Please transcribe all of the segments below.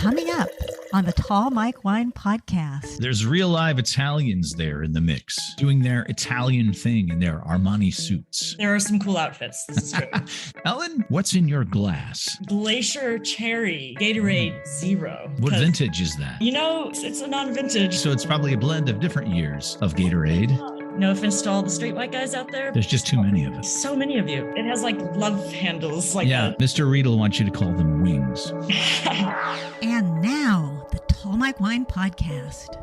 Coming up on the Tall Mike Wine Podcast. There's real live Italians there in the mix, doing their Italian thing in their Armani suits. There are some cool outfits. This is true. Ellen, what's in your glass? Glacier Cherry, Gatorade Zero. What vintage is that? You know, it's a non-vintage. So it's probably a blend of different years of Gatorade. No offense to all the straight white guys out there. There's just too many of us. So many of you. It has like love handles. Like yeah, Mr. Riedel wants you to call them wings. And now, the Tall Mike Wine Podcast.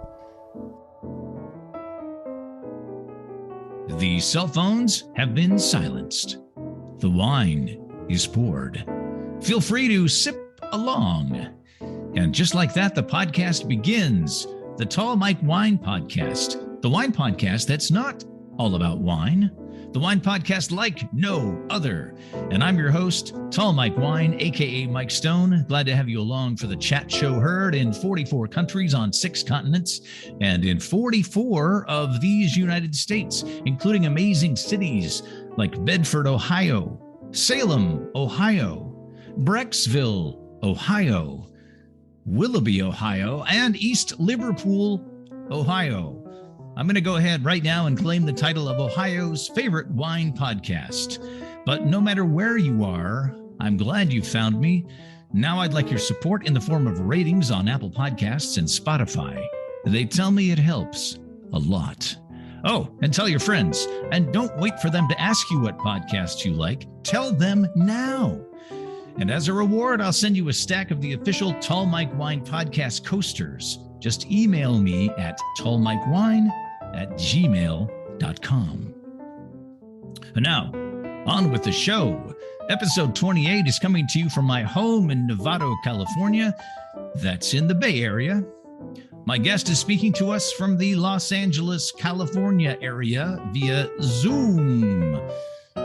The cell phones have been silenced. The wine is poured. Feel free to sip along. And just like that, the podcast begins. The Tall Mike Wine Podcast. The wine podcast that's not all about wine. The wine podcast like no other. And I'm your host, Tall Mike Wine, a.k.a. Mike Stone. Glad to have you along for the chat show heard in 44 countries on 6 continents and in 44 of these United States, including amazing cities like Bedford, Ohio, Salem, Ohio, Brecksville, Ohio, Willoughby, Ohio, and East Liverpool, Ohio. I'm going to go ahead right now and claim the title of Ohio's favorite wine podcast. But no matter where you are, I'm glad you found me. Now I'd like your support in the form of ratings on Apple Podcasts and Spotify. They tell me it helps a lot. Oh, and tell your friends. And don't wait for them to ask you what podcasts you like. Tell them now. And as a reward, I'll send you a stack of the official Tall Mike Wine podcast coasters. Just email me at tallmikewine@gmail.com. And now, on with the show. Episode 28 is coming to you from my home in Novato, California. That's in the Bay Area. My guest is speaking to us from the Los Angeles, California area via Zoom.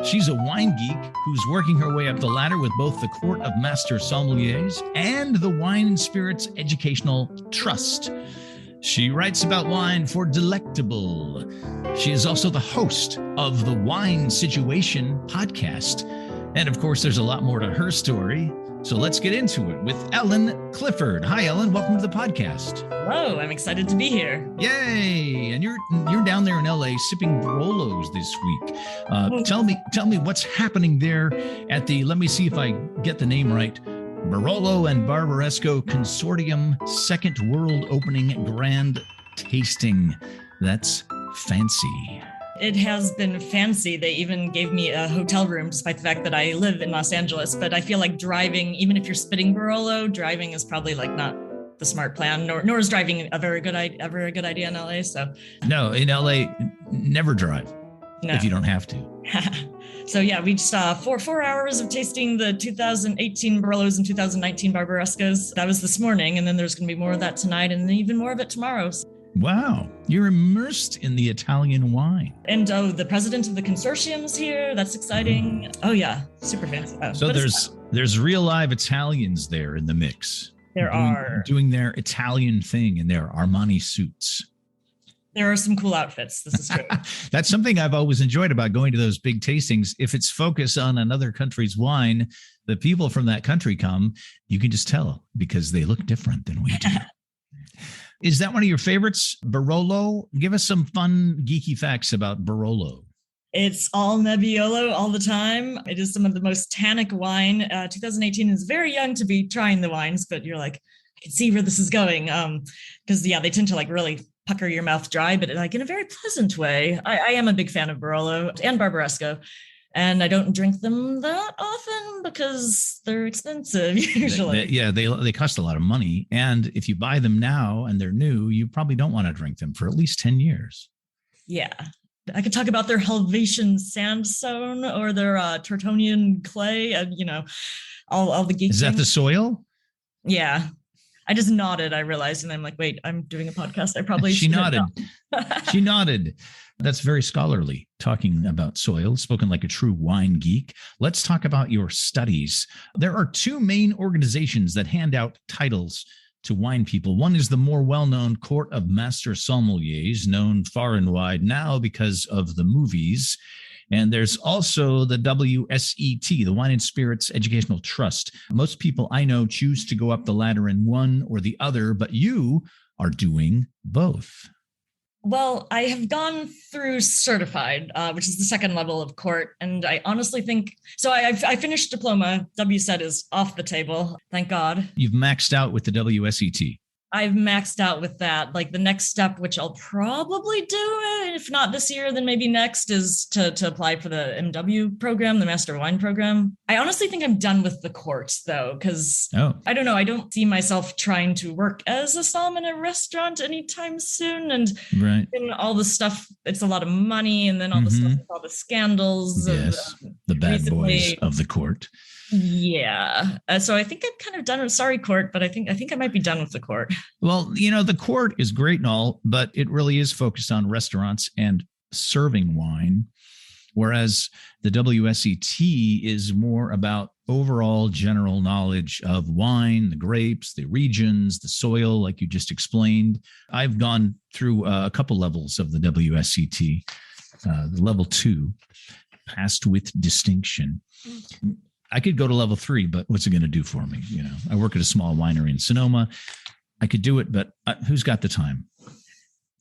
She's a wine geek who's working her way up the ladder with both the Court of Master Sommeliers and the Wine and Spirits Educational Trust. She writes about wine for Delectable. She is also the host of the Wine Situation podcast. And of course, there's a lot more to her story. So let's get into it with Ellen Clifford. Hi, Ellen. Welcome to the podcast. Hello. I'm excited to be here. Yay. And you're down there in LA sipping Barolos this week. Tell me what's happening there at the, let me see if I get the name right, Barolo and Barbaresco Consortium Second World Opening Grand Tasting. That's fancy. It has been fancy. They even gave me a hotel room, despite the fact that I live in Los Angeles. But I feel like driving, even if you're spitting Barolo, driving is probably like not the smart plan, nor is driving a very good idea in LA. So no, in LA, never drive if you don't have to. So yeah, we just 4 hours of tasting the 2018 Barolos and 2019 Barbarescos. That was this morning, and then there's going to be more of that tonight, and then even more of it tomorrow. Wow, you're immersed in the Italian wine. And the president of the consortium's here. That's exciting. Oh yeah, super fancy. So there's real live Italians there in the mix. There are doing their Italian thing in their Armani suits. There are some cool outfits. This is true. That's something I've always enjoyed about going to those big tastings. If it's focused on another country's wine, the people from that country come, you can just tell because they look different than we do. Is that one of your favorites, Barolo? Give us some fun, geeky facts about Barolo. It's all Nebbiolo all the time. It is some of the most tannic wine. 2018 is very young to be trying the wines, but you're like, I can see where this is going. Because, they tend to like really pucker your mouth dry, but like in a very pleasant way. I am a big fan of Barolo and Barbaresco. And I don't drink them that often because they're expensive usually. They cost a lot of money. And if you buy them now and they're new, you probably don't want to drink them for at least 10 years. Yeah. I could talk about their Helvetian sandstone or their Tortonian clay, all the geek Is that things. the soil? Yeah. I just nodded, I realized, and I'm like, wait, I'm doing a podcast. I probably She nodded. She nodded. That's very scholarly, talking about soil, spoken like a true wine geek. Let's talk about your studies. There are 2 main organizations that hand out titles to wine people. One is the more well-known Court of Master Sommeliers, known far and wide now because of the movies. And there's also the WSET, the Wine and Spirits Educational Trust. Most people I know choose to go up the ladder in one or the other, but you are doing both. Well, I have gone through certified, which is the second level of court. And I honestly think, so I finished diploma. WSET is off the table. Thank God. You've maxed out with the WSET. I've maxed out with that. Like the next step, which I'll probably do, if not this year, then maybe next, is to apply for the MW program, the Master of Wine program. I honestly think I'm done with the court though, because I don't know. I don't see myself trying to work as a som in a restaurant anytime soon. And all the stuff, it's a lot of money. And then all the stuff with all the scandals. Yes, the bad boys of the court. Yeah. So I think I'm kind of done with, sorry, court, but I think I might be done with the court. Well, the court is great and all, but it really is focused on restaurants and serving wine, whereas the WSET is more about overall general knowledge of wine, the grapes, the regions, the soil, like you just explained. I've gone through a couple levels of the WSET, level 2, passed with distinction. I could go to level 3, but what's it going to do for me? I work at a small winery in Sonoma. I could do it, but who's got the time?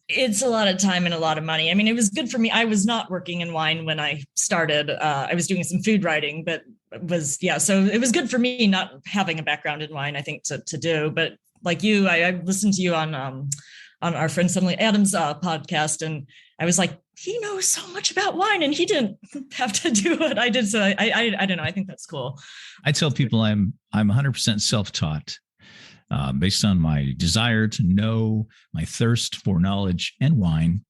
It's a lot of time and a lot of money. I mean, it was good for me. I was not working in wine when I started. I was doing some food writing, but so it was good for me not having a background in wine, I think, to do. But like you, I listened to you on our friend Suddenly Adam's podcast, and I was like, he knows so much about wine and he didn't have to do what I did. So I don't know. I think that's cool. I tell people I'm 100% self-taught based on my desire to know, my thirst for knowledge and wine.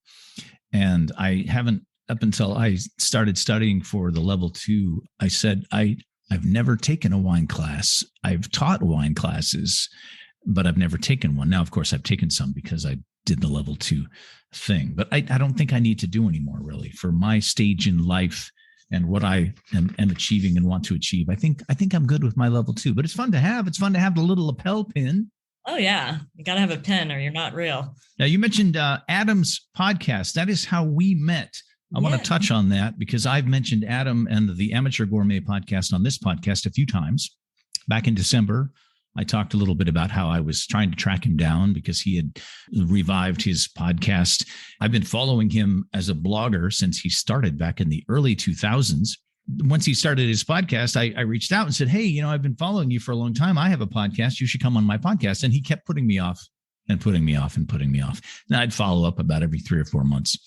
And I haven't, up until I started studying for the level 2, I said, I've never taken a wine class. I've taught wine classes, but I've never taken one. Now, of course, I've taken some because I did the level 2 thing, but I don't think I need to do anymore really for my stage in life and what I am achieving and want to achieve. I think I'm good with my level 2, but it's fun to have. It's fun to have the little lapel pin. Oh yeah. You got to have a pin or you're not real. Now you mentioned Adam's podcast. That is how we met. I want to touch on that because I've mentioned Adam and the Amateur Gourmet podcast on this podcast a few times. Back in December, I talked a little bit about how I was trying to track him down because he had revived his podcast. I've been following him as a blogger since he started back in the early 2000s. Once he started his podcast, I reached out and said, hey, I've been following you for a long time. I have a podcast. You should come on my podcast. And he kept putting me off and putting me off and putting me off. And I'd follow up about every 3 or 4 months.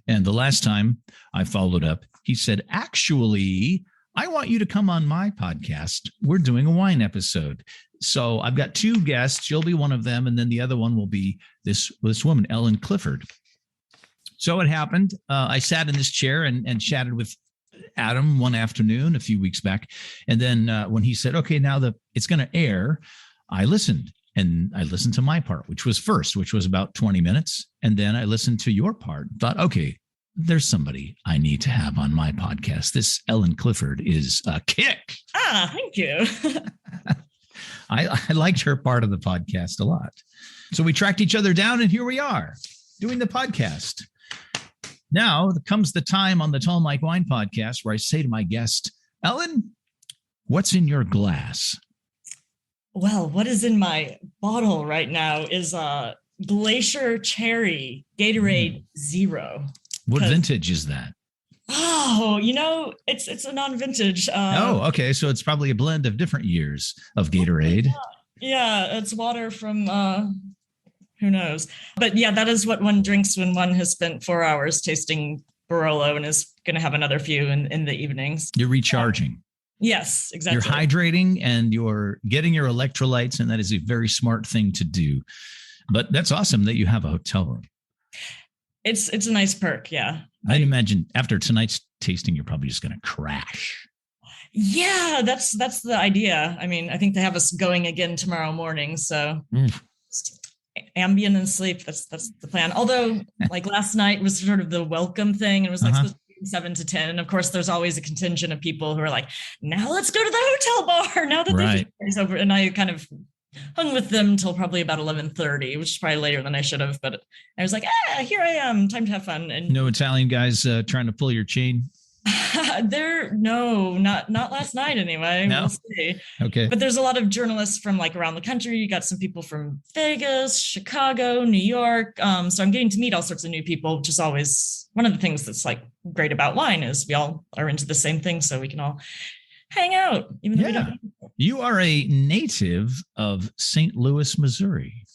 And the last time I followed up, he said, actually, I want you to come on my podcast. We're doing a wine episode. So I've got 2 guests. You'll be one of them. And then the other one will be this woman, Ellen Clifford. So it happened. I sat in this chair and chatted with Adam one afternoon a few weeks back. And then when he said, okay, now it's going to air, I listened. And I listened to my part, which was about 20 minutes. And then I listened to your part, thought, okay, there's somebody I need to have on my podcast. This Ellen Clifford is a kick. Thank you. I liked her part of the podcast a lot. So we tracked each other down and here we are doing the podcast. Now comes the time on the Tall Mike Wine podcast where I say to my guest, Ellen, what's in your glass? Well, what is in my bottle right now is a Glacier Cherry Gatorade Zero. What vintage is that? Oh, it's a non-vintage. Okay. So it's probably a blend of different years of Gatorade. Yeah, it's water from who knows. But yeah, that is what one drinks when one has spent 4 hours tasting Barolo and is going to have another few in the evenings. You're recharging. Yes, exactly. You're hydrating and you're getting your electrolytes, and that is a very smart thing to do. But that's awesome that you have a hotel room. It's a nice perk, yeah. I'd imagine after tonight's tasting, you're probably just going to crash. Yeah, that's the idea. I mean, I think they have us going again tomorrow morning, so Ambien and sleep. That's the plan. Although, like last night was sort of the welcome thing. It was like supposed to be 7 to 10. And of course, there's always a contingent of people who are like, now let's go to the hotel bar. Now that the over, and I kind of hung with them till probably about 11:30, which is probably later than I should have. But I was like, here I am. Time to have fun. And no Italian guys trying to pull your chain. Not last night anyway. No? We'll see. Okay. But there's a lot of journalists from like around the country. You got some people from Vegas, Chicago, New York. So I'm getting to meet all sorts of new people, which is always one of the things that's like great about wine is we all are into the same thing, so we can all hang out, even though we don't. You are a native of St. Louis, Missouri.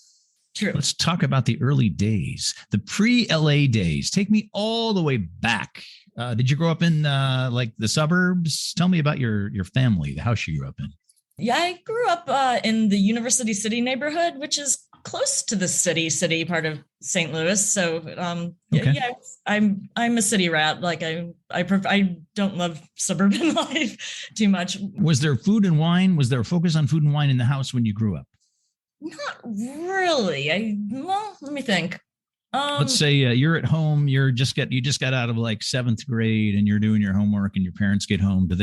True. Let's talk about the early days, the pre-LA days. Take me all the way back. Did you grow up in like the suburbs? Tell me about your family, the house you grew up in. Yeah, I grew up in the University City neighborhood, which is close to the city part of St. Louis. So yeah, I'm a city rat. Like I don't love suburban life too much. Was there food and wine? Was there a focus on food and wine in the house when you grew up? Not really. Let me think. Let's say you're at home. You just got out of like 7th grade, and you're doing your homework, and your parents get home. Do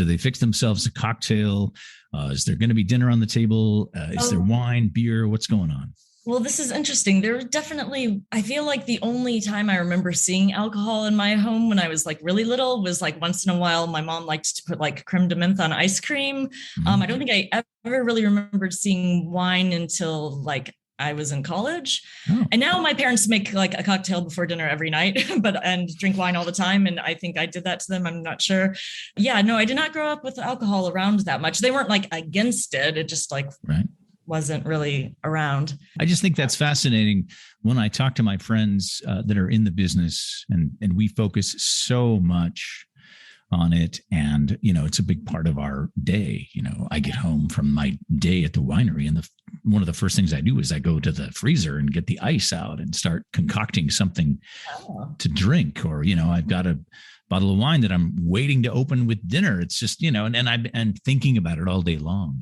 they fix themselves a cocktail? Is there going to be dinner on the table? Is there wine, beer? What's going on? Well, this is interesting. There was definitely, I feel like the only time I remember seeing alcohol in my home when I was like really little was like once in a while, my mom liked to put like creme de menthe on ice cream. I don't think I ever really remembered seeing wine until like I was in college. And now my parents make like a cocktail before dinner every night, and drink wine all the time. And I think I did that to them. I'm not sure. Yeah, no, I did not grow up with alcohol around that much. They weren't like against it. It just like wasn't really around. I just think that's fascinating when I talk to my friends that are in the business, and we focus so much on it. And, it's a big part of our day. I get home from my day at the winery, and one of the first things I do is I go to the freezer and get the ice out and start concocting something to drink. Or, I've got a bottle of wine that I'm waiting to open with dinner. It's just, I'm thinking about it all day long,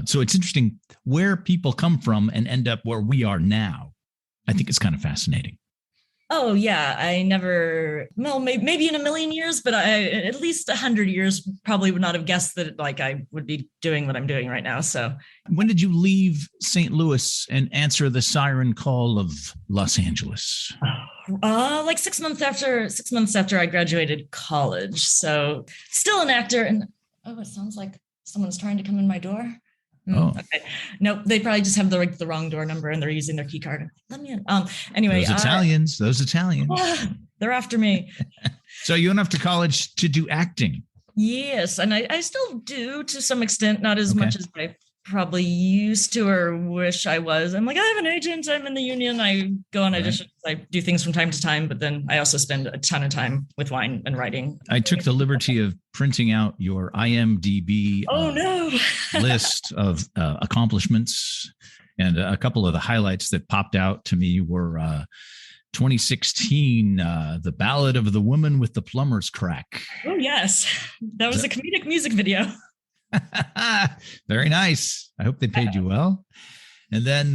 So it's interesting where people come from and end up where we are now. I think it's kind of fascinating. Oh, yeah. Maybe in a million years, but at least 100 years probably would not have guessed that like I would be doing what I'm doing right now. So when did you leave St. Louis and answer the siren call of Los Angeles? Like 6 months after I graduated college. So still an actor. And it sounds like someone's trying to come in my door. Okay. Nope. They probably just have the wrong door number and they're using their key card. Let me in. Anyway. Those Italians. They're after me. So you went off to college to do acting. Yes. And I still do to some extent, not as much as I probably used to or wish I was. I'm like, I have an agent. I'm in the union. I go on auditions. I do things from time to time, but then I also spend a ton of time with wine and writing. I took the liberty of printing out your IMDb list of accomplishments, and a couple of the highlights that popped out to me were 2016, The Ballad of the Woman with the Plumber's Crack. Oh, yes. That was a comedic music video. Very nice. I hope they paid you well. And then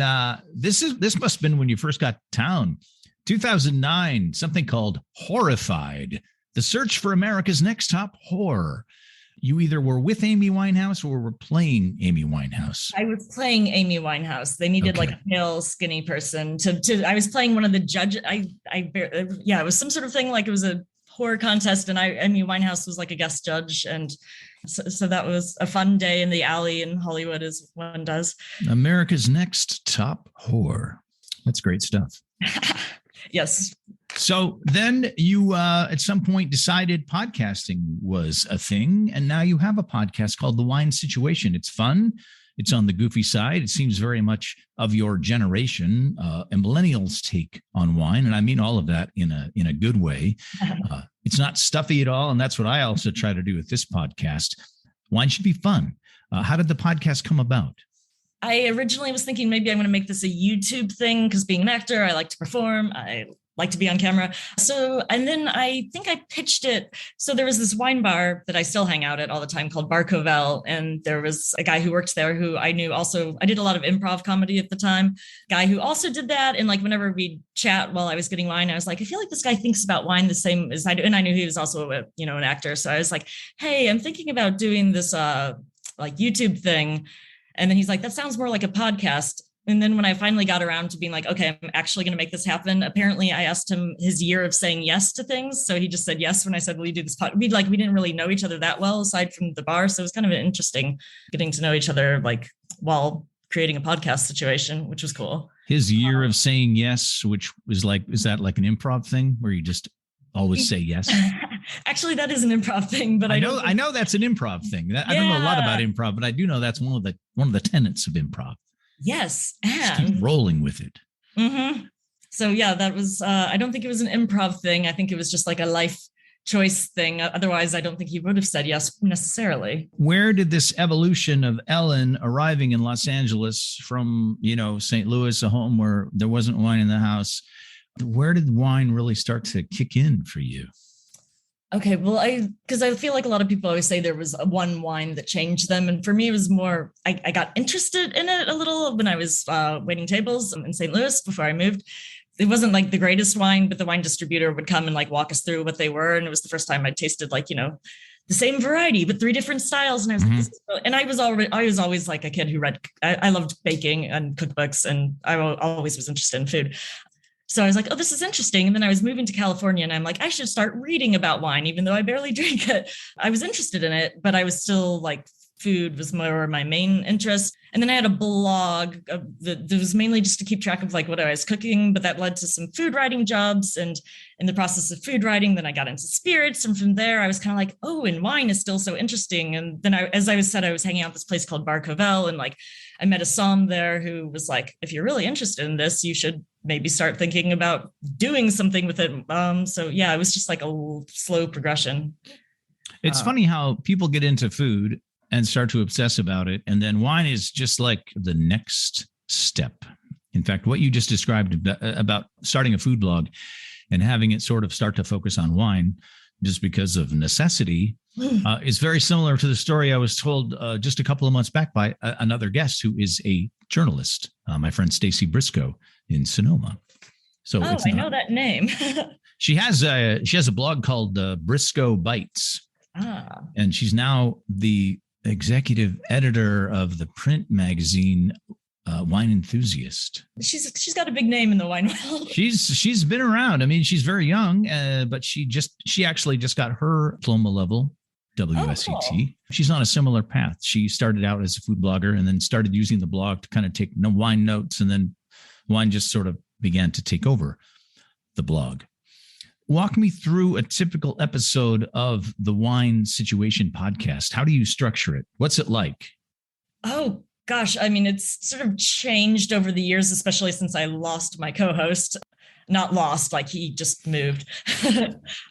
this must have been when you first got to town. 2009, something called Horrified, the search for America's next top whore. You either were with Amy Winehouse or were playing Amy Winehouse. I was playing Amy Winehouse. They needed like a pale, skinny person to. I was playing one of the judges. It was some sort of thing, like it was a horror contest, and Amy Winehouse was like a guest judge, and so that was a fun day in the alley in Hollywood, as one does. America's Next Top Whore. That's great stuff. Yes. So then you at some point decided podcasting was a thing, and now you have a podcast called The Wine Situation. It's fun. It's on the goofy side. It seems very much of your generation, a millennials' take on wine, and I mean all of that in a good way. It's not stuffy at all, and that's what I also try to do with this podcast. Wine should be fun. How did the podcast come about? I originally was thinking maybe I'm going to make this a YouTube thing because being an actor, I like to perform. I like to be on camera. So, and then I think I pitched it. So there was this wine bar that I still hang out at all the time called Bar Covell. And there was a guy who worked there who I knew also, I did a lot of improv comedy at the time, guy who also did that. And like, whenever we chat while I was getting wine, I was like, I feel like this guy thinks about wine the same as I do. And I knew he was also an actor. So I was like, hey, I'm thinking about doing this like YouTube thing. And then he's like, that sounds more like a podcast. And then when I finally got around to being like, okay, I'm actually going to make this happen. Apparently I asked him his year of saying yes to things. So he just said yes when I said, will you do this podcast? We didn't really know each other that well aside from the bar. So it was kind of interesting getting to know each other, like while creating a podcast situation, which was cool. His year of saying yes, which was like, is that like an improv thing where you just always say yes? Actually, that is an improv thing, but I know that's an improv thing. I don't know a lot about improv, but I do know that's one of the tenets of improv. Yes, just keep rolling with it. Mm-hmm. So yeah, that was. I don't think it was an improv thing. I think it was just like a life choice thing. Otherwise, I don't think he would have said yes necessarily. Where did this evolution of Ellen arriving in Los Angeles from, St. Louis, a home where there wasn't wine in the house, where did wine really start to kick in for you? Okay, well, because I feel like a lot of people always say there was one wine that changed them. And for me, it was more, I got interested in it a little when I was waiting tables in St. Louis before I moved. It wasn't like the greatest wine, but the wine distributor would come and like walk us through what they were. And it was the first time I tasted like, the same variety, but 3 different styles. And I was like, this is cool. And I was always like a kid who I loved baking and cookbooks, and I always was interested in food. So I was like, oh, this is interesting. And then I was moving to California and I'm like, I should start reading about wine, even though I barely drink it. I was interested in it, but I was still like, food was more my main interest. And then I had a blog that was mainly just to keep track of like what I was cooking, but that led to some food writing jobs. And in the process of food writing, then I got into spirits. And from there, I was kind of like, oh, and wine is still so interesting. And then I was hanging out at this place called Bar Covell, and like I met a somm there who was like, if you're really interested in this, you should maybe start thinking about doing something with it. So yeah, it was just like a slow progression. It's funny how people get into food and start to obsess about it. And then wine is just like the next step. In fact, what you just described about starting a food blog and having it sort of start to focus on wine just because of necessity is very similar to the story I was told just a couple of months back by another guest who is a journalist, my friend Stacy Briscoe in Sonoma. So I know that name. She has a blog called Briscoe Bites. And she's now the executive editor of the print magazine Wine Enthusiast. She's got a big name in the wine world. She's been around. I mean, she's very young, but she actually just got her diploma level WSET. Oh, cool. She's on a similar path. She started out as a food blogger and then started using the blog to kind of take wine notes, and then wine just sort of began to take over the blog. Walk me through a typical episode of the Wine Situation podcast. How do you structure it? What's it like? Oh, gosh. I mean, it's sort of changed over the years, especially since I lost my co-host. Not lost, like he just moved.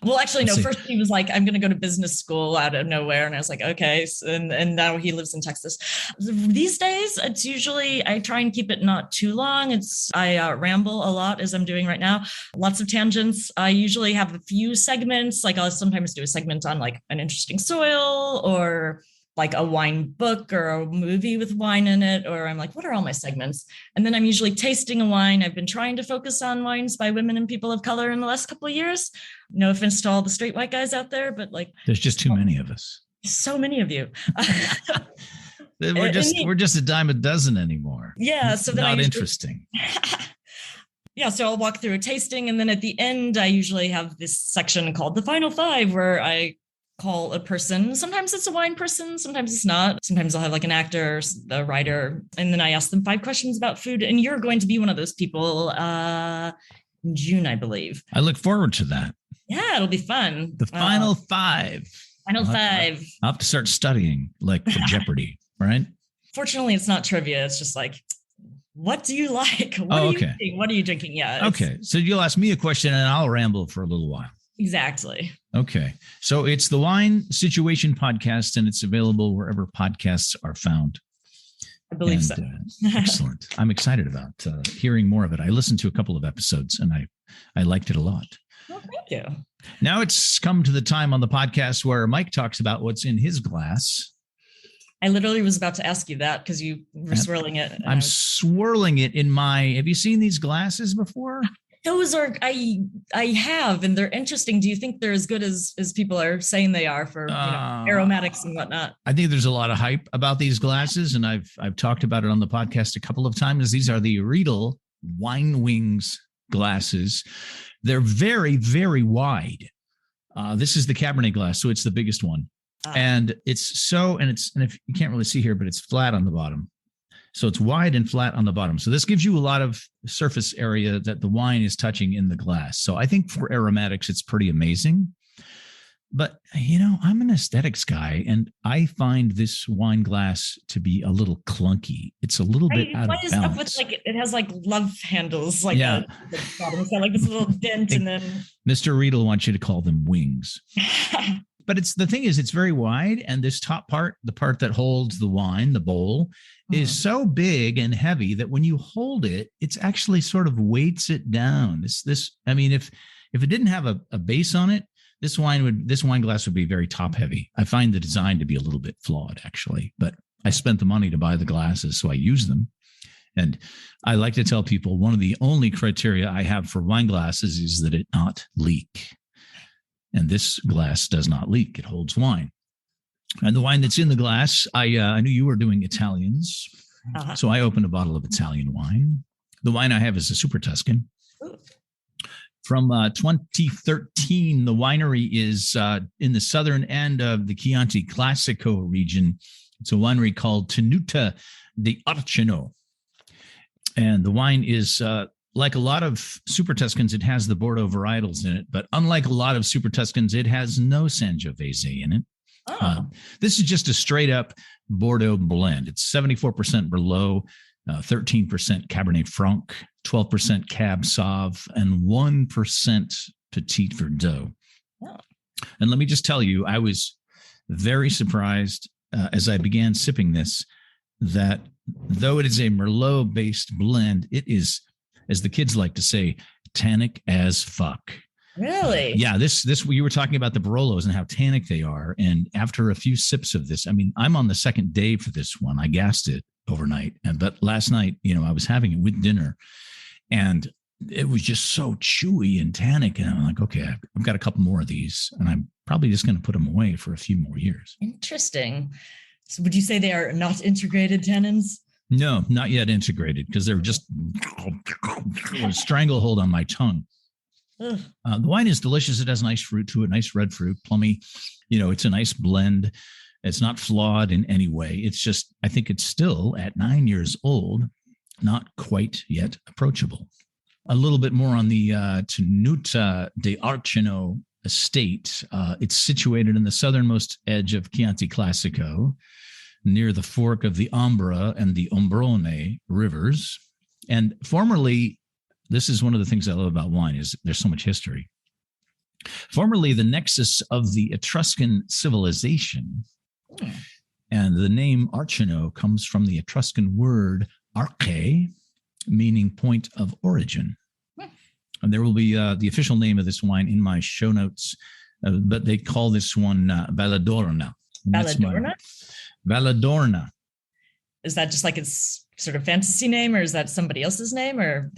Well, actually, no, first he was like, I'm going to go to business school out of nowhere. And I was like, okay. And now he lives in Texas. These days, it's usually, I try and keep it not too long. I ramble a lot, as I'm doing right now. Lots of tangents. I usually have a few segments. Like I'll sometimes do a segment on like an interesting soil, or like a wine book or a movie with wine in it, or I'm like, what are all my segments? And then I'm usually tasting a wine. I've been trying to focus on wines by women and people of color in the last couple of years. No offense to all the straight white guys out there, but like, there's just too many of us. So many of you. We're just a dime a dozen anymore. Yeah. So then not interesting. Yeah. So I'll walk through a tasting. And then at the end, I usually have this section called the Final Five, where I call a person. Sometimes it's a wine person, sometimes it's not. Sometimes I'll have like an actor, a writer, and then I ask them 5 questions about food. And you're going to be one of those people in June, I believe. I look forward to that. Yeah, it'll be fun. The Final Five. Final Five. I'll have to start studying, like for Jeopardy, right? Fortunately, it's not trivia. It's just like, what do you like? What are you eating? What are you drinking? Yeah. Okay. So you'll ask me a question and I'll ramble for a little while. Exactly. Okay. So it's the Wine Situation podcast, and it's available wherever podcasts are found. I believe so. Excellent. I'm excited about hearing more of it. I listened to a couple of episodes and I liked it a lot. Well, thank you. Now it's come to the time on the podcast where Mike talks about what's in his glass. I literally was about to ask you that because you were swirling it. I'm swirling it in have you seen these glasses before? Those are I have, and they're interesting. Do you think they're as good as people are saying they are for aromatics and whatnot? I think there's a lot of hype about these glasses, and I've talked about it on the podcast a couple of times. These are the Riedel Wine Wings glasses. They're very, very wide. This is the Cabernet glass, so it's the biggest one, and it's and if you can't really see here, but it's flat on the bottom. So it's wide and flat on the bottom. So this gives you a lot of surface area that the wine is touching in the glass. So I think for aromatics, it's pretty amazing. But, I'm an aesthetics guy, and I find this wine glass to be a little clunky. It's a little bit out of balance. Up with, it has love handles, the bottom. It's got this little dent, and then Mr. Riedel wants you to call them wings. But the thing is, it's very wide, and this top part, the part that holds the wine, the bowl, is so big and heavy that when you hold it, it's actually sort of weights it down. If it didn't have a base on it, this wine glass would be very top heavy. I find the design to be a little bit flawed, actually, but I spent the money to buy the glasses, so I use them. And I like to tell people one of the only criteria I have for wine glasses is that it not leak. And this glass does not leak. It holds wine. And the wine that's in the glass, I knew you were doing Italians. So I opened a bottle of Italian wine. The wine I have is a Super Tuscan. From 2013, the winery is in the southern end of the Chianti Classico region. It's a winery called Tenuta di Arceno. And the wine is like a lot of Super Tuscans, it has the Bordeaux varietals in it. But unlike a lot of Super Tuscans, it has no Sangiovese in it. This is just a straight up Bordeaux blend. It's 74% Merlot, 13% Cabernet Franc, 12% Cab Sauv, and 1% Petit Verdot. And let me just tell you, I was very surprised as I began sipping this, that though it is a Merlot-based blend, it is, as the kids like to say, tannic as fuck. Really? Yeah, this you were talking about the Barolos and how tannic they are. And after a few sips of this, I'm on the second day for this one. I gassed it overnight. But last night, I was having it with dinner, and it was just so chewy and tannic. And I'm like, okay, I've got a couple more of these, and I'm probably just going to put them away for a few more years. Interesting. So would you say they are not integrated tannins? No, not yet integrated, because they're just a stranglehold on my tongue. The wine is delicious. It has nice fruit to it, nice red fruit, plummy. It's a nice blend. It's not flawed in any way. It's just, I think it's still at 9 years old, not quite yet approachable. A little bit more on the Tenuta di Arceno estate. It's situated in the southernmost edge of Chianti Classico, near the fork of the Ambra and the Ombrone rivers. And formerly, this is one of the things I love about wine, is there's so much history. Formerly the nexus of the Etruscan civilization, and the name Arceno comes from the Etruscan word arche, meaning point of origin. And there will be the official name of this wine in my show notes, but they call this one Valadorna. Valadorna? Valadorna. Is that just like its sort of fantasy name, or is that somebody else's name, or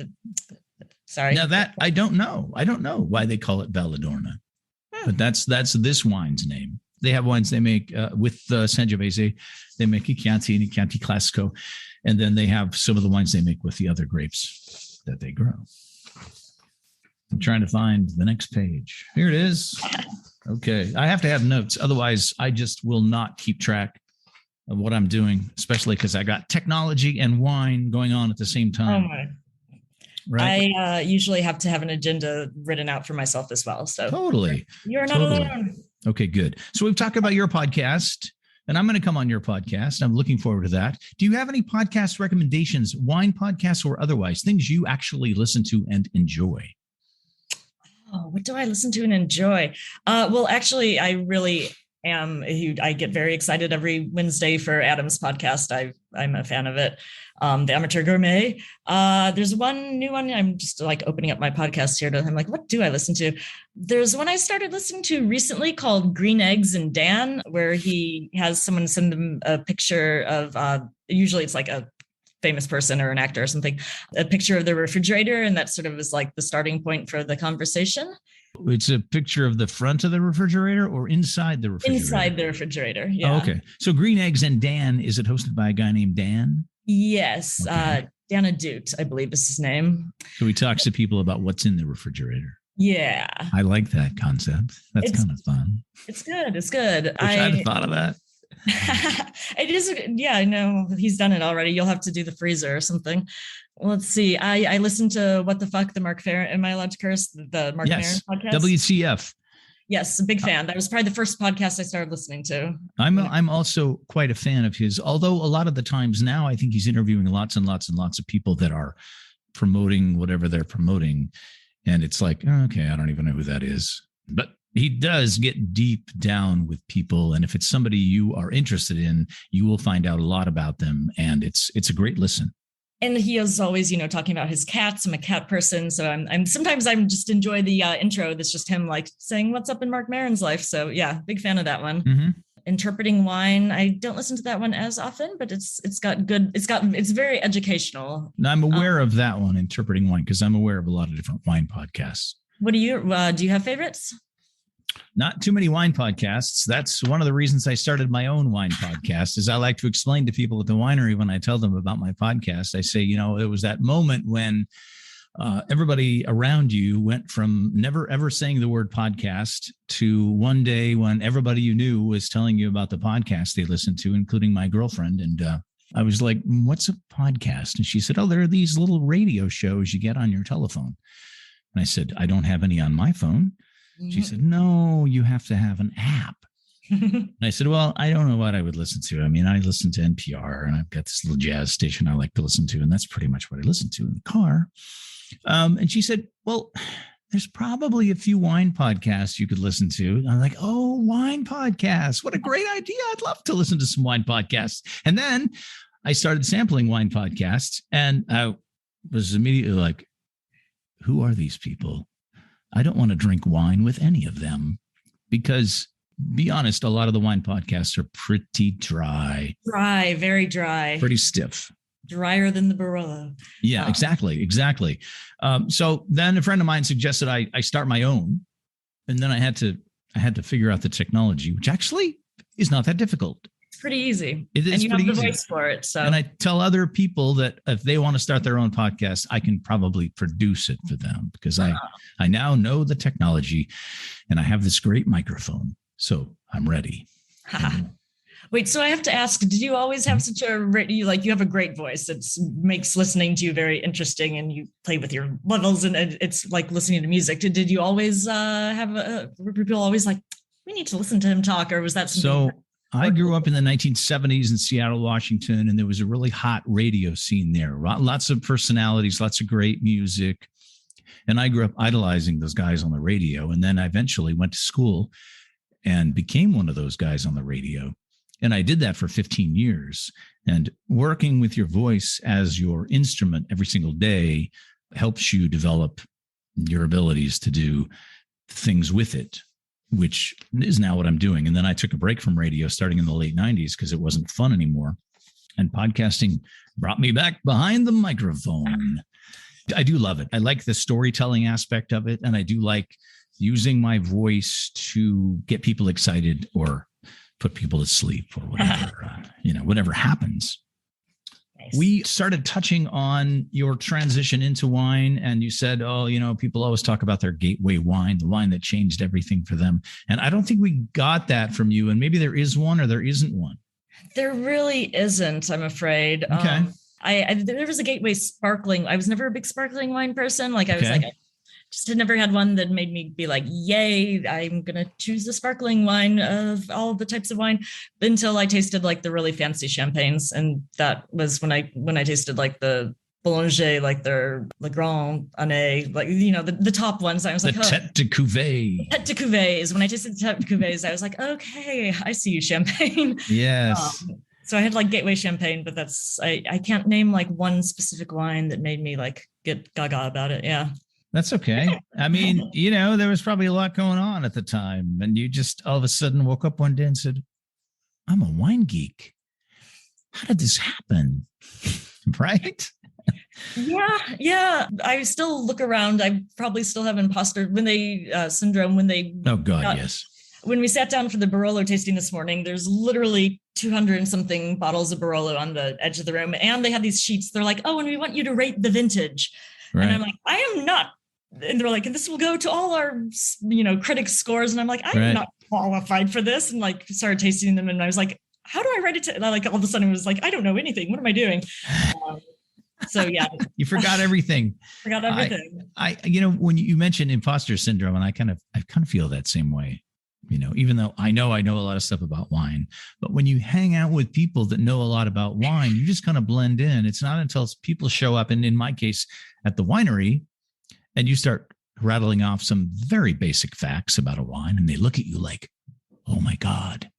sorry? Now that I don't know. I don't know why they call it Valadorna, but that's this wine's name. They have wines they make with Sangiovese. They make a Chianti and a Chianti Classico, and then they have some of the wines they make with the other grapes that they grow. I'm trying to find the next page. Here it is. Okay, I have to have notes, otherwise I just will not keep track of what I'm doing, especially because I got technology and wine going on at the same time. Oh my. Right? I usually have to have an agenda written out for myself as well. So totally. You're not alone. Okay, good. So we've talked about your podcast, and I'm going to come on your podcast. I'm looking forward to that. Do you have any podcast recommendations, wine podcasts or otherwise, things you actually listen to and enjoy? Oh, what do I listen to and enjoy? Well, actually, I really am. I get very excited every Wednesday for Adam's podcast. I'm a fan of it. The Amateur Gourmet. There's one new one. I'm just like opening up my podcast here. I'm like, what do I listen to? There's one I started listening to recently called Green Eggs and Dan, where he has someone send him a picture of, usually it's like a famous person or an actor or something, a picture of the refrigerator. And that sort of is like the starting point for the conversation. It's a picture of the front of the refrigerator or inside the refrigerator? Inside the refrigerator, yeah. Oh, okay. So Green Eggs and Dan, is it hosted by a guy named Dan? Yes. Okay. Dana Doot, I believe is his name. So he talks to people about what's in the refrigerator. Yeah. I like that concept. That's kind of fun. It's good. It's good. I hadn't thought of that. It is. Yeah, I know he's done it already. You'll have to do the freezer or something. Let's see. I listened to What the Fuck, the Mark Farron. Am I allowed to curse? The Mark Farron podcast? WTF. Yes, a big fan. That was probably the first podcast I started listening to. I'm also quite a fan of his, although a lot of the times now I think he's interviewing lots and lots and lots of people that are promoting whatever they're promoting. And it's like, okay, I don't even know who that is. But he does get deep down with people. And if it's somebody you are interested in, you will find out a lot about them. And it's a great listen. And he is always, talking about his cats. I'm a cat person. So I'm sometimes just enjoy the intro. That's just him like saying what's up in Mark Maron's life. So yeah, big fan of that one. Mm-hmm. Interpreting Wine. I don't listen to that one as often, but it's very educational. Now, I'm aware of that one, Interpreting Wine, because I'm aware of a lot of different wine podcasts. What do you have favorites? Not too many wine podcasts. That's one of the reasons I started my own wine podcast, is I like to explain to people at the winery when I tell them about my podcast. I say, it was that moment when everybody around you went from never ever saying the word podcast to one day when everybody you knew was telling you about the podcast they listened to, including my girlfriend. And I was like, what's a podcast? And she said, oh, there are these little radio shows you get on your telephone. And I said, I don't have any on my phone. She said, no, you have to have an app. And I said, well, I don't know what I would listen to. I mean, I listen to NPR and I've got this little jazz station I like to listen to. And that's pretty much what I listen to in the car. And she said, well, there's probably a few wine podcasts you could listen to. And I'm like, oh, wine podcasts. What a great idea. I'd love to listen to some wine podcasts. And then I started sampling wine podcasts and I was immediately like, who are these people? I don't want to drink wine with any of them because, be honest, a lot of the wine podcasts are pretty dry. Dry, very dry. Pretty stiff. Drier than the Barolo. Yeah, exactly. So then a friend of mine suggested I start my own, and then I had to figure out the technology, which actually is not that difficult. It's pretty easy. It is, and you have the easy. voice for it. So, and I tell other people that if they want to start their own podcast, I can probably produce it for them because I now know the technology, and I have this great microphone, so I'm ready. Wait, so I have to ask, did you always have such you have a great voice that makes listening to you very interesting and you play with your levels and it's like listening to music. Did you always were people always like, we need to listen to him talk, or was that something? So I grew up in the 1970s in Seattle, Washington, and there was a really hot radio scene there. Lots of personalities, lots of great music. And I grew up idolizing those guys on the radio. And then I eventually went to school and became one of those guys on the radio. And I did that for 15 years. And working with your voice as your instrument every single day helps you develop your abilities to do things with it, which is now what I'm doing. And then I took a break from radio starting in the late 90s because it wasn't fun anymore. And podcasting brought me back behind the microphone. I do love it. I like the storytelling aspect of it. And I do like using my voice to get people excited or put people to sleep or whatever, whatever happens. Nice. We started touching on your transition into wine, and you said, people always talk about their gateway wine, the wine that changed everything for them. And I don't think we got that from you. And maybe there is one or there isn't one. There really isn't, I'm afraid. Okay. There was a gateway sparkling. I was never a big sparkling wine person. I just had never had one that made me be like, yay, I'm going to choose the sparkling wine of all the types of wine, until I tasted the really fancy champagnes. And that was when I tasted the Boulanger, their Le Grand Année, the top ones. I was like, Tête de Cuvée. Tête de Cuvée is when I tasted the Tête de Cuvée. I was like, okay, I see you, champagne. Yes. So I had gateway champagne, but I can't name one specific wine that made me get gaga about it. Yeah. That's okay. I mean, there was probably a lot going on at the time, and you just all of a sudden woke up one day and said, I'm a wine geek. How did this happen? right? Yeah. I still look around. I probably still have imposter syndrome when they. Oh God, yes. When we sat down for the Barolo tasting this morning, there's literally 200 and something bottles of Barolo on the edge of the room. And they have these sheets. They're like, oh, and we want you to rate the vintage. Right. And I'm like, I am not. And they're like, and this will go to all our, critics scores. And I'm like, I'm not qualified for this. And like started tasting them. And I was like, how do I write it? And I, like all of a sudden it was like, I don't know anything. What am I doing? So yeah, you forgot everything. Forgot everything. I when you mentioned imposter syndrome, and I kind of feel that same way. Even though I know a lot of stuff about wine, but when you hang out with people that know a lot about wine, you just kind of blend in. It's not until people show up, and in my case, at the winery, and you start rattling off some very basic facts about a wine, and they look at you like, "Oh my God,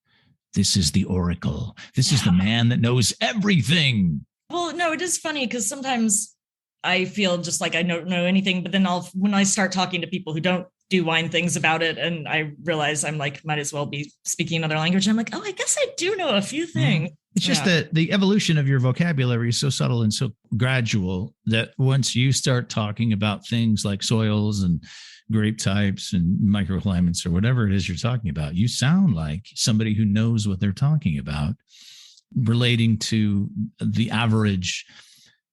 this is the oracle. This is the man that knows everything." Well, no, it is funny because sometimes I feel just like I don't know anything, but then when I start talking to people who don't do wine things about it, and I realize I'm like, might as well be speaking another language. I'm like, oh, I guess I do know a few things. It's just that the evolution of your vocabulary is so subtle and so gradual that once you start talking about things like soils and grape types and microclimates or whatever it is you're talking about, you sound like somebody who knows what they're talking about, relating to the average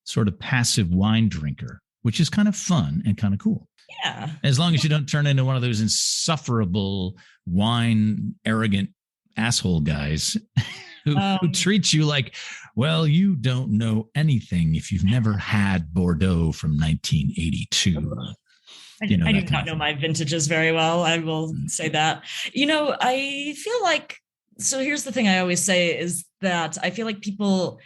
sort of passive wine drinker, which is kind of fun and kind of cool. Yeah. As long as you don't turn into one of those insufferable wine arrogant asshole guys who treats you like, well, you don't know anything if you've never had Bordeaux from 1982. I do not know my vintages very well. I will say that. I feel like, so here's the thing I always say is that I feel like people,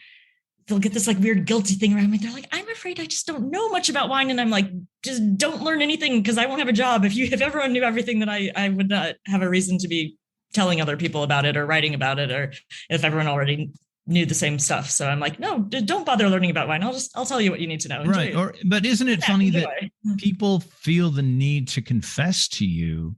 they'll get this like weird guilty thing around me. They're like, I'm afraid I just don't know much about wine. And I'm like, just don't learn anything because I won't have a job. If everyone knew everything, then I would not have a reason to be telling other people about it or writing about it, or if everyone already knew the same stuff. So I'm like, no, don't bother learning about wine. I'll tell you what you need to know. Enjoy right. But isn't it funny that people feel the need to confess to you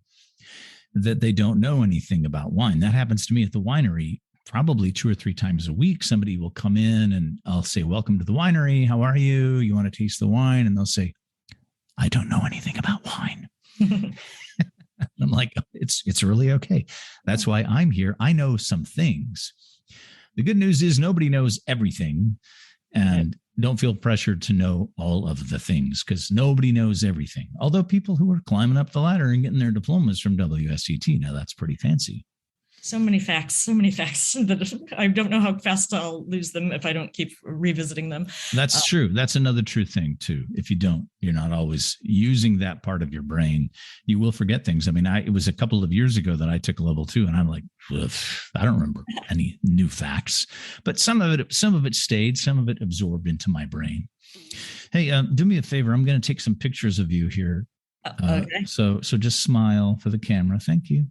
that they don't know anything about wine? That happens to me at the winery probably 2 or 3 times a week. Somebody will come in and I'll say, welcome to the winery. How are you? You want to taste the wine? And they'll say, I don't know anything about wine. I'm like, it's really okay. That's why I'm here. I know some things. The good news is nobody knows everything, and don't feel pressured to know all of the things because nobody knows everything. Although people who are climbing up the ladder and getting their diplomas from WSET, now that's pretty fancy. So many facts that I don't know how fast I'll lose them if I don't keep revisiting them. That's true. That's another true thing too. If you don't, you're not always using that part of your brain, you will forget things. I mean, it was a couple of years ago that I took level 2 and I'm like, I don't remember any new facts, but some of it stayed, some of it absorbed into my brain. Hey, do me a favor. I'm going to take some pictures of you here. Okay. So just smile for the camera. Thank you.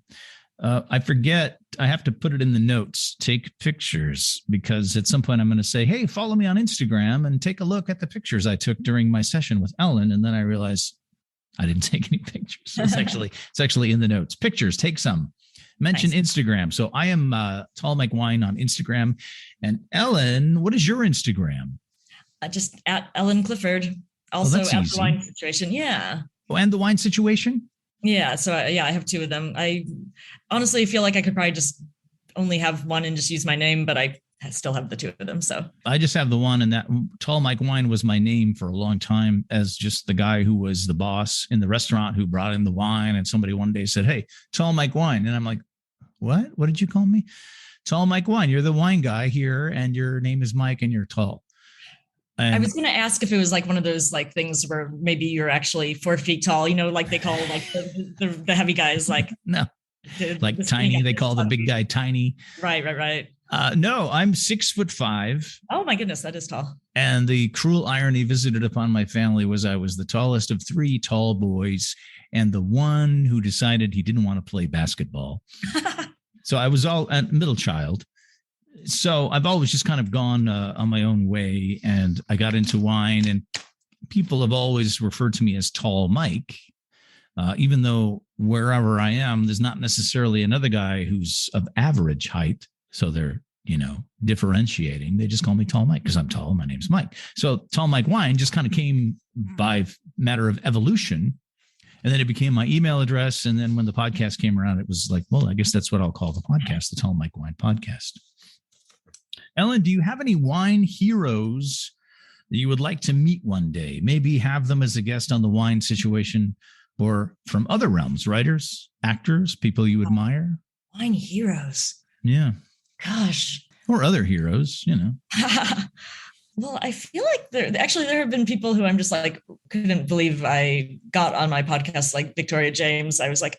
I forget, I have to put it in the notes, take pictures, because at some point I'm going to say, hey, follow me on Instagram and take a look at the pictures I took during my session with Ellen. And then I realized I didn't take any pictures. So it's actually in the notes. Pictures, take some. Mention nice. Instagram. So I am Tall Mike Wine on Instagram. And Ellen, what is your Instagram? Just at Ellen Clifford. Also at the Wine Situation. Yeah. Oh, and the Wine Situation? Yeah. So I have 2 of them. I honestly feel like I could probably just only have one and just use my name, but I still have the 2 of them. So I just have the one, and that Tall Mike Wine was my name for a long time as just the guy who was the boss in the restaurant who brought in the wine. And somebody one day said, hey, Tall Mike Wine. And I'm like, what did you call me? Tall Mike Wine. You're the wine guy here and your name is Mike and you're tall. And I was going to ask if it was like one of those like things where maybe you're actually 4 feet tall, like they call like the heavy guys, like no, like tiny. They call the big guy tiny. Right. No, I'm 6'5". Oh my goodness, that is tall. And the cruel irony visited upon my family was I was the tallest of 3 tall boys and the one who decided he didn't want to play basketball. So I was all a middle child. So I've always just kind of gone on my own way, and I got into wine, and people have always referred to me as Tall Mike, even though wherever I am, there's not necessarily another guy who's of average height. So they're differentiating. They just call me Tall Mike because I'm tall. My name's Mike. So Tall Mike Wine just kind of came by matter of evolution. And then it became my email address. And then when the podcast came around, it was like, well, I guess that's what I'll call the podcast, the Tall Mike Wine Podcast. Ellen, do you have any wine heroes that you would like to meet one day? Maybe have them as a guest on the Wine Situation, or from other realms, writers, actors, people you admire? Wine heroes. Yeah. Gosh. Or other heroes, Well, I feel like there have been people who I'm just like, couldn't believe I got on my podcast, like Victoria James. I was like,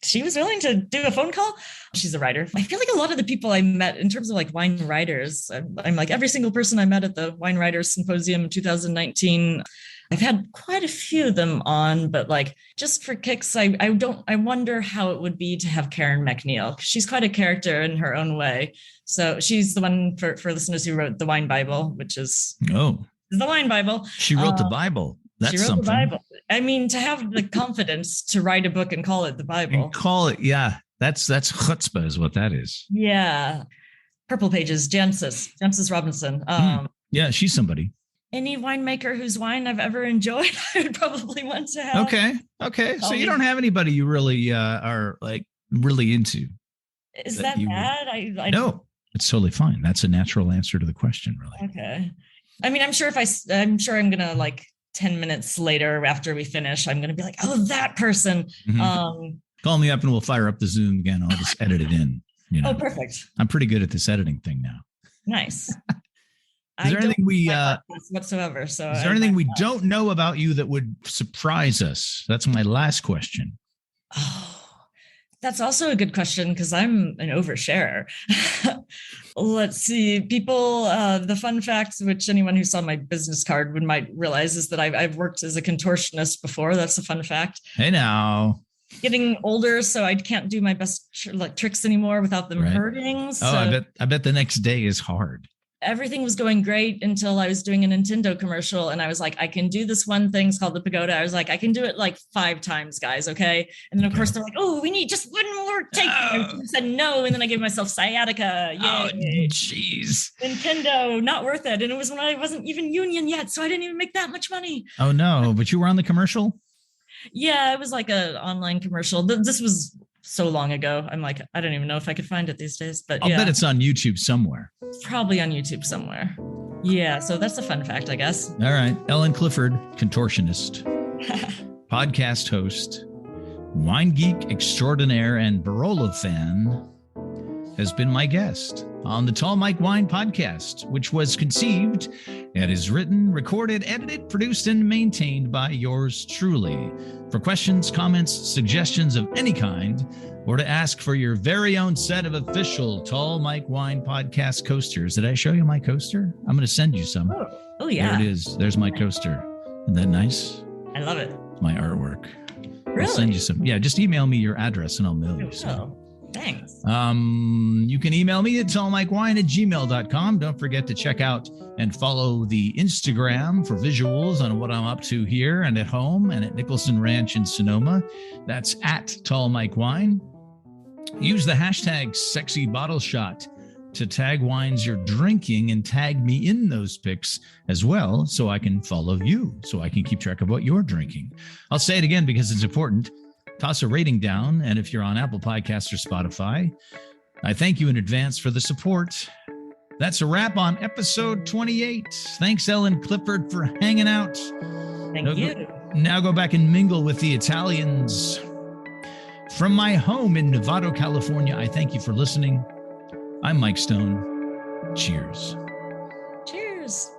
she was willing to do a phone call. She's a writer. I feel like a lot of the people I met in terms of like wine writers, I'm like every single person I met at the Wine Writers Symposium in 2019. I've had quite a few of them on, but like just for kicks, I wonder how it would be to have Karen McNeil. She's quite a character in her own way. So she's the one for listeners who wrote the Wine Bible, which is the Wine Bible. She wrote the Bible. That's she wrote something. The Bible. I mean, to have the confidence to write a book and call it the Bible. Yeah. That's chutzpah is what that is. Yeah. Purple Pages, Jancis Robinson. Yeah, she's somebody. Any winemaker whose wine I've ever enjoyed, I would probably want to have. Okay. So you don't have anybody you really are like really into. Is that bad? No, it's totally fine. That's a natural answer to the question, really. Okay. I mean, I'm sure I'm going to like 10 minutes later after we finish, I'm going to be like, oh, that person. Mm-hmm. Call me up and we'll fire up the Zoom again. I'll just edit it in. Oh, perfect. I'm pretty good at this editing thing now. Nice. Is there anything whatsoever? So is there anything we don't know about you that would surprise us? That's my last question. Oh, that's also a good question because I'm an oversharer. Let's see. People, the fun facts, which anyone who saw my business card might realize, is that I've worked as a contortionist before. That's a fun fact. Hey now. Getting older, so I can't do my best tricks anymore without them hurting. So I bet the next day is hard. Everything was going great until I was doing a Nintendo commercial and I was like, I can do this one thing. It's called the pagoda. I was like, I can do it like 5 times, guys. Okay. And then of course they're like, oh, we need just one more take. I said no. And then I gave myself sciatica. Yay. Oh, jeez. Nintendo, not worth it. And it was when I wasn't even union yet. So I didn't even make that much money. Oh no. But you were on the commercial? Yeah, it was like an online commercial. This was so long ago. I'm like, I don't even know if I could find it these days, but I'll bet it's on YouTube somewhere. Probably on YouTube somewhere. Yeah, so that's a fun fact, I guess. All right. Ellen Clifford, contortionist, podcast host, wine geek extraordinaire, and Barolo fan, has been my guest on the Tall Mike Wine Podcast, which was conceived and is written, recorded, edited, produced, and maintained by yours truly. For questions, comments, suggestions of any kind, or to ask for your very own set of official Tall Mike Wine Podcast coasters. Did I show you my coaster? I'm going to send you some. Oh yeah. There it is. There's my coaster. Isn't that nice? I love it. It's my artwork. Really? I'll send you some. Yeah, just email me your address and I'll mail you some. Thanks. You can email me at tallmikewine@gmail.com. Don't forget to check out and follow the Instagram for visuals on what I'm up to here and at home and at Nicholson Ranch in Sonoma. That's at tallmikewine. Use the hashtag #SexyBottleShot to tag wines you're drinking and tag me in those pics as well so I can follow you, so I can keep track of what you're drinking. I'll say it again because it's important. Toss a rating down, and if you're on Apple Podcasts or Spotify, I thank you in advance for the support. That's a wrap on episode 28. Thanks, Ellen Clifford, for hanging out. Thank you. Now go back and mingle with the Italians. From my home in Novato, California, I thank you for listening. I'm Mike Stone. Cheers. Cheers.